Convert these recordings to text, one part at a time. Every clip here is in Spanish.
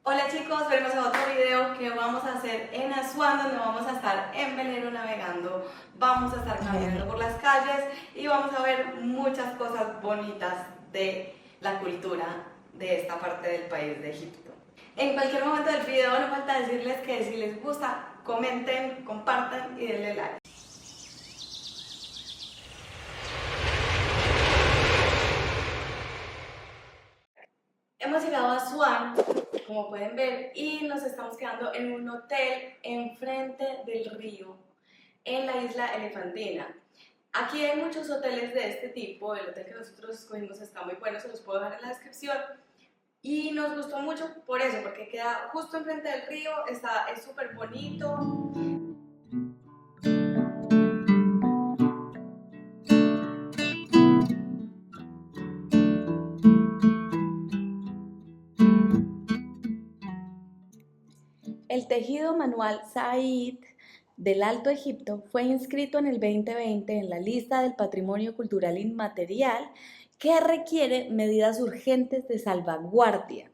Hola chicos, venimos a otro video que vamos a hacer en Asuán, donde vamos a estar en velero navegando, vamos a estar caminando por las calles y vamos a ver muchas cosas bonitas de la cultura de esta parte del país de Egipto. En cualquier momento del video no falta decirles que si les gusta, comenten, compartan y denle like. Hemos llegado a Asuán, como pueden ver, y nos estamos quedando en un hotel enfrente del río, en la isla Elefantina. Aquí hay muchos hoteles de este tipo, el hotel que nosotros escogimos está muy bueno, se los puedo dejar en la descripción. Y nos gustó mucho por eso, porque queda justo enfrente del río, es súper bonito. El tejido manual Said del Alto Egipto fue inscrito en el 2020 en la lista del Patrimonio Cultural Inmaterial que requiere medidas urgentes de salvaguardia.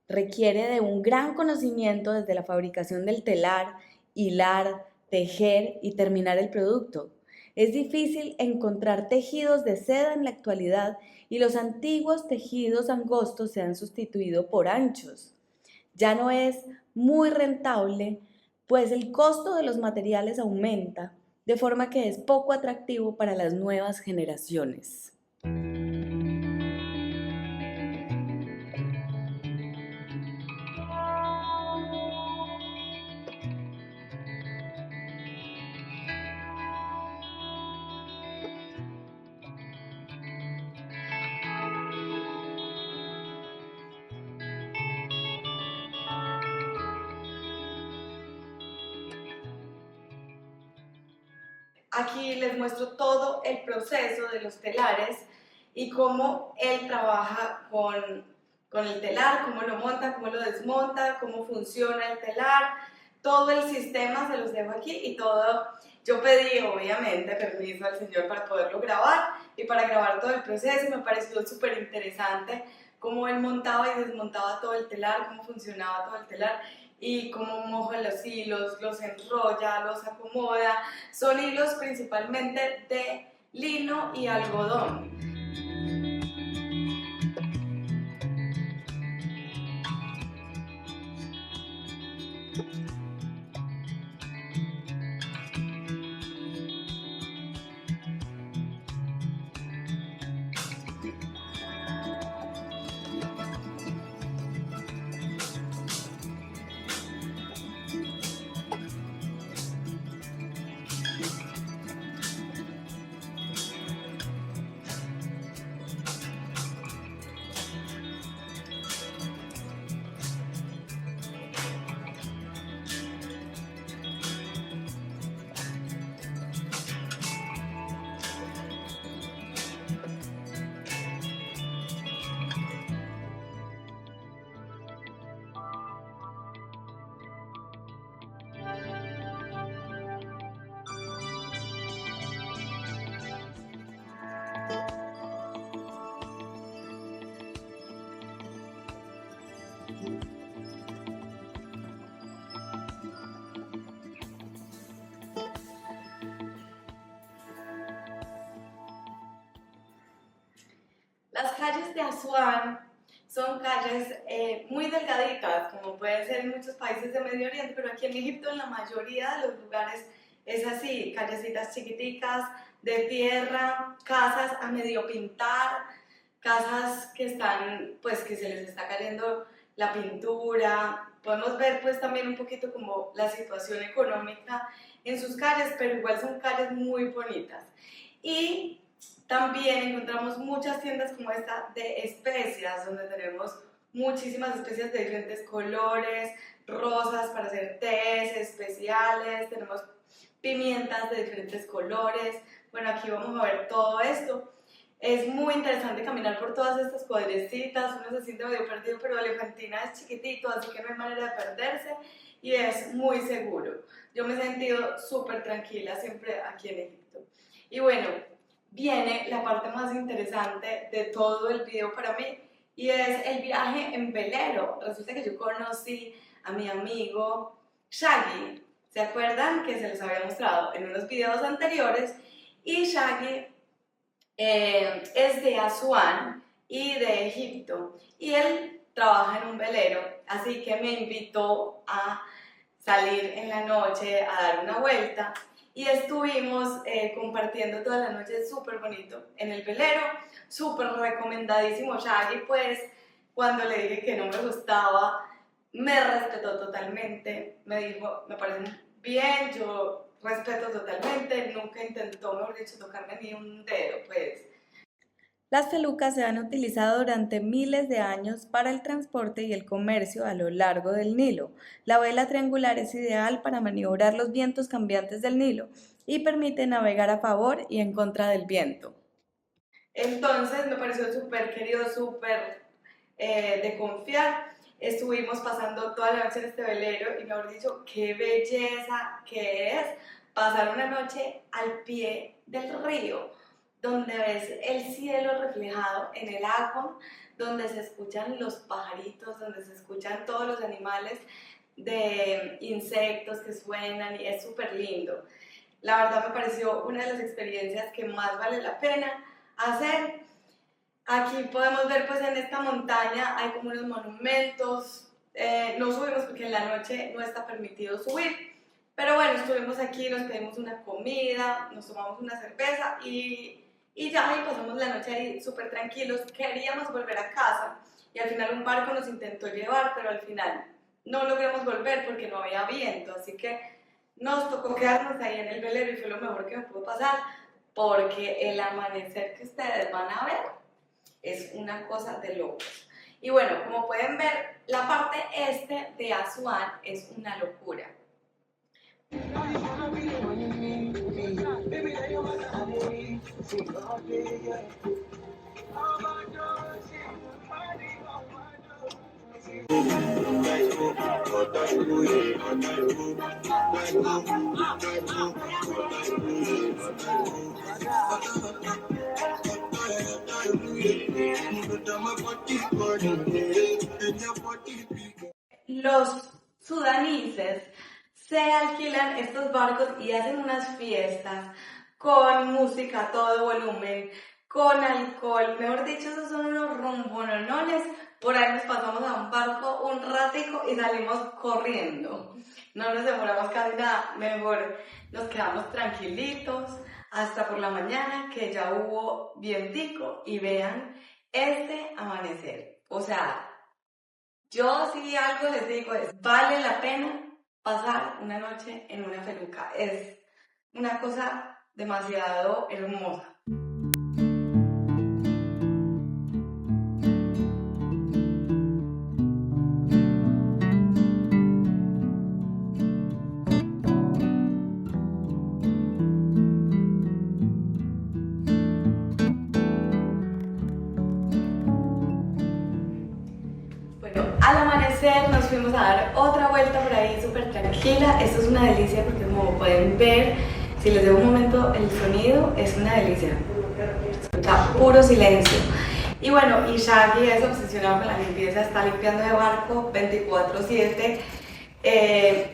Requiere de un gran conocimiento desde la fabricación del telar, hilar, tejer y terminar el producto. Es difícil encontrar tejidos de seda en la actualidad y los antiguos tejidos angostos se han sustituido por anchos. Ya no es muy rentable, pues el costo de los materiales aumenta, de forma que es poco atractivo para las nuevas generaciones. Aquí les muestro todo el proceso de los telares y cómo él trabaja con el telar, cómo lo monta, cómo lo desmonta, cómo funciona el telar, todo el sistema se los dejo aquí y todo. Yo pedí obviamente permiso al señor para poderlo grabar y para grabar todo el proceso. Me pareció súper interesante cómo él montaba y desmontaba todo el telar, cómo funcionaba todo el telar y cómo moja los hilos, los enrolla, los acomoda. Son hilos principalmente de lino y algodón. Las calles de Asuán son calles muy delgaditas, como pueden ser en muchos países de Medio Oriente, pero aquí en Egipto en la mayoría de los lugares es así, callecitas chiquiticas, de tierra, casas a medio pintar, casas que están, pues que se les está cayendo la pintura. Podemos ver pues también un poquito como la situación económica en sus calles, pero igual son calles muy bonitas. Y también encontramos muchas tiendas como esta de especias, donde tenemos muchísimas especias de diferentes colores, rosas para hacer tés especiales, tenemos pimientas de diferentes colores. Bueno, aquí vamos a ver todo esto. Es muy interesante caminar por todas estas cuadrecitas, uno se siente medio perdido, pero Elefantina es chiquitito, así que no hay manera de perderse y es muy seguro. Yo me he sentido súper tranquila siempre aquí en Egipto. Y bueno, viene la parte más interesante de todo el video para mí y es el viaje en velero. Resulta que yo conocí a mi amigo Shaggy. ¿Se acuerdan que se los había mostrado en unos videos anteriores? Y Shaggy es de Asuán y de Egipto, y él trabaja en un velero, así que me invitó a salir en la noche a dar una vuelta y estuvimos compartiendo toda la noche súper bonito en el velero, súper recomendadísimo. Shaggy, pues cuando le dije que no me gustaba, me respetó totalmente, me dijo, me parece bien, yo respeto totalmente, nunca intentó, mejor dicho, tocarme ni un dedo, pues. Las felucas se han utilizado durante miles de años para el transporte y el comercio a lo largo del Nilo. La vela triangular es ideal para maniobrar los vientos cambiantes del Nilo y permite navegar a favor y en contra del viento. Entonces me pareció súper querido, súper de confiar. Estuvimos pasando toda la noche en este velero y mejor dicho, qué belleza que es pasar una noche al pie del río, donde ves el cielo reflejado en el agua, donde se escuchan los pajaritos, donde se escuchan todos los animales de insectos que suenan y es súper lindo. La verdad me pareció una de las experiencias que más vale la pena hacer. Aquí podemos ver, pues en esta montaña hay como unos monumentos, no subimos porque en la noche no está permitido subir, pero bueno, estuvimos aquí, nos pedimos una comida, nos tomamos una cerveza y ya, y pasamos la noche ahí súper tranquilos. Queríamos volver a casa y al final un barco nos intentó llevar, pero al final no logramos volver porque no había viento, así que nos tocó quedarnos ahí en el velero y fue lo mejor que me pudo pasar, porque el amanecer que ustedes van a ver es una cosa de locos. Y bueno, como pueden ver, la parte este de Asuán es una locura. Los sudaneses se alquilan estos barcos y hacen unas fiestas con música a todo volumen, con alcohol, mejor dicho, esos son unos rumbonones. Por ahí nos pasamos a un barco un ratico y salimos corriendo. No nos demoramos casi nada, mejor nos quedamos tranquilitos hasta por la mañana que ya hubo vientico y vean este amanecer. O sea, yo sí algo les digo es, vale la pena pasar una noche en una feluca. Es una cosa demasiado hermosa. Bueno, al amanecer nos fuimos a dar otra vuelta por ahí súper tranquila. Esto es una delicia porque como pueden ver, si les doy un momento el sonido, es una delicia. Escucha puro silencio. Y bueno, y Shaggy es obsesionado con la limpieza, está limpiando el barco 24/7.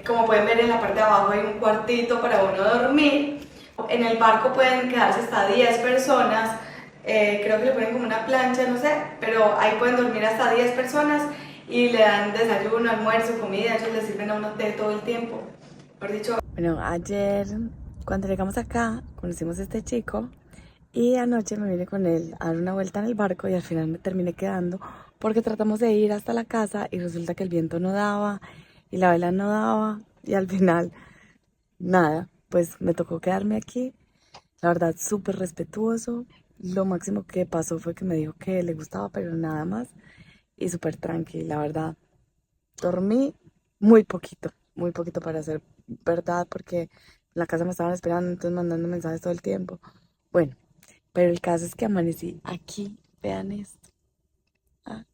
Como pueden ver en la parte de abajo hay un cuartito para uno dormir. En el barco pueden quedarse hasta 10 personas. Creo que le ponen como una plancha, no sé, pero ahí pueden dormir hasta 10 personas y le dan desayuno, almuerzo, comida, ellos les sirven a uno té todo el tiempo. Por dicho. Bueno, ayer cuando llegamos acá conocimos a este chico y anoche me vine con él a dar una vuelta en el barco y al final me terminé quedando porque tratamos de ir hasta la casa y resulta que el viento no daba y la vela no daba y al final nada, pues me tocó quedarme aquí. La verdad, súper respetuoso. Lo máximo que pasó fue que me dijo que le gustaba, pero nada más. Y súper tranqui, la verdad. Dormí muy poquito para ser verdad, porque en la casa me estaban esperando, entonces mandando mensajes todo el tiempo. Bueno, pero el caso es que amanecí aquí. Vean esto. Ah,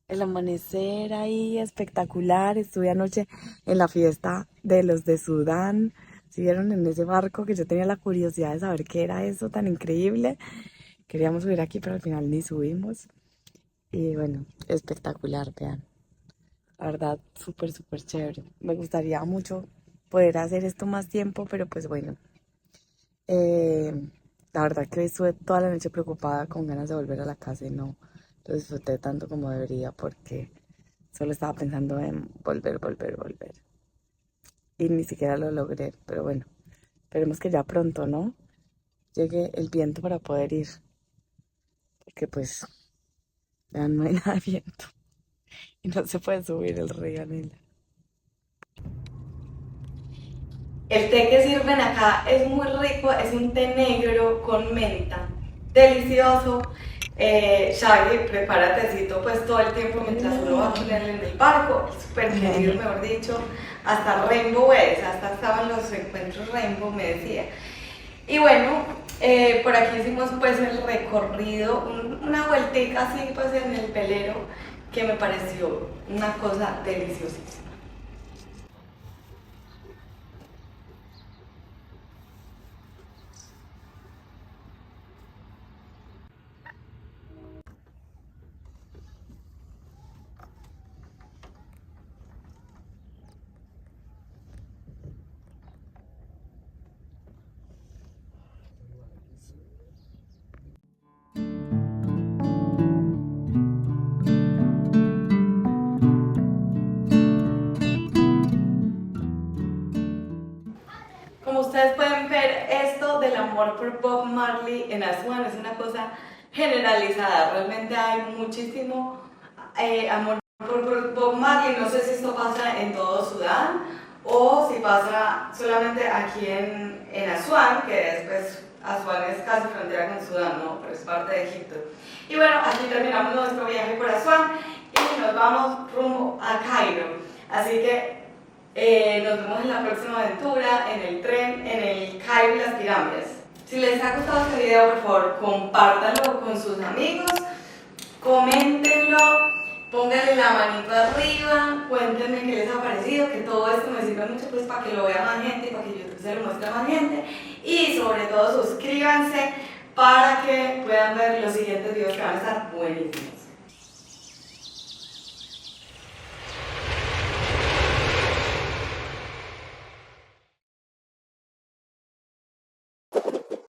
el amanecer ahí espectacular. Estuve anoche en la fiesta de los de Sudán. Si vieron en ese barco que yo tenía la curiosidad de saber qué era eso tan increíble. Queríamos subir aquí, pero al final ni subimos. Y bueno, espectacular, vean. La verdad, súper, súper chévere. Me gustaría mucho poder hacer esto más tiempo, pero pues bueno. Eh, la verdad que hoy estuve toda la noche preocupada con ganas de volver a la casa y no lo disfruté tanto como debería porque solo estaba pensando en volver, volver, volver. Y ni siquiera lo logré, pero bueno, esperemos que ya pronto, ¿no? Llegue el viento para poder ir, porque pues ya no hay nada de viento y no se puede subir el río Nela. El té que sirven acá es muy rico, es un té negro con menta, delicioso. Shaggy prepara tecito pues todo el tiempo mientras uno va con él en el barco, súper querido, mejor dicho, hasta Rainbow es, hasta estaban los encuentros Rainbow, me decía. Y bueno, por aquí hicimos pues el recorrido, una vueltica así pues en el velero que me pareció una cosa deliciosísima. Como ustedes pueden ver, esto del amor por Bob Marley en Asuán es una cosa generalizada. Realmente hay muchísimo amor por Bob Marley. No sé si esto pasa en todo Sudán o si pasa solamente aquí en Asuán, que después Asuán es casi frontera con Sudán, ¿no? Pero es parte de Egipto. Y bueno, aquí terminamos nuestro viaje por Asuán y nos vamos rumbo a Cairo. Así que nos vemos en la próxima aventura, en el tren, en el Cairo y las pirámides. Si les ha gustado este video, por favor, compártanlo con sus amigos, coméntenlo, pónganle la manito arriba, cuéntenme qué les ha parecido, que todo esto me sirve mucho pues para que lo vea más gente, para que YouTube se lo muestre a más gente y sobre todo suscríbanse para que puedan ver los siguientes videos que van a estar buenísimos.